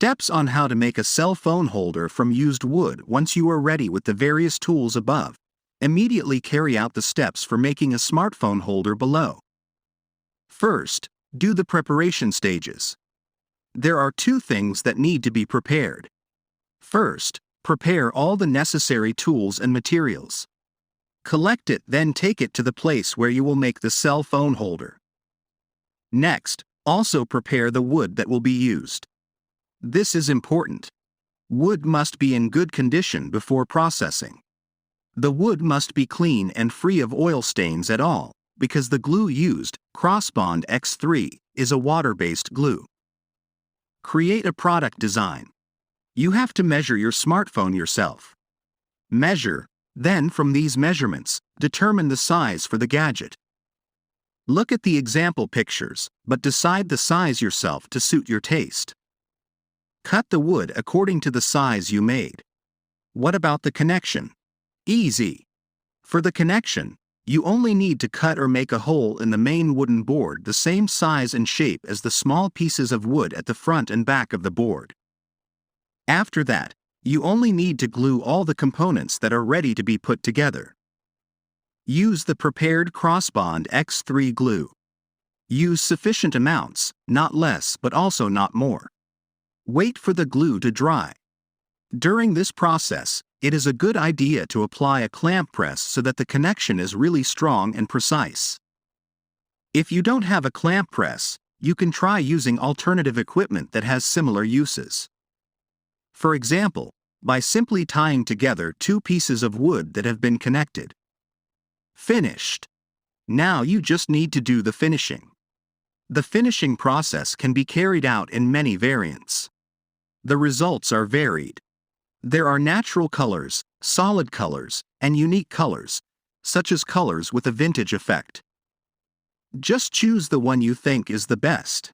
Steps on how to make a cell phone holder from used wood. Once you are ready with the various tools above, immediately carry out the steps for making a smartphone holder below. First, do the preparation stages. There are two things that need to be prepared. First, prepare all the necessary tools and materials. Collect it, then take it to the place where you will make the cell phone holder. Next, also prepare the wood that will be used. This is important. Wood must be in good condition before processing. The wood must be clean and free of oil stains at all, because the glue used, Crossbond X3, is a water-based glue. Create a product design. You have to measure your smartphone yourself. Measure, then from these measurements, determine the size for the gadget. Look at the example pictures, but decide the size yourself to suit your taste. Cut the wood according to the size you made. What about the connection? Easy. For the connection, you only need to cut or make a hole in the main wooden board the same size and shape as the small pieces of wood at the front and back of the board. After that, you only need to glue all the components that are ready to be put together. Use the prepared Crossbond X3 glue. Use sufficient amounts, not less but also not more. Wait for the glue to dry. During this process, it is a good idea to apply a clamp press so that the connection is really strong and precise. If you don't have a clamp press, you can try using alternative equipment that has similar uses. For example, by simply tying together two pieces of wood that have been connected. Finished. Now you just need to do the finishing. The finishing process can be carried out in many variants. The results are varied. There are natural colors, solid colors, and unique colors, such as colors with a vintage effect. Just choose the one you think is the best.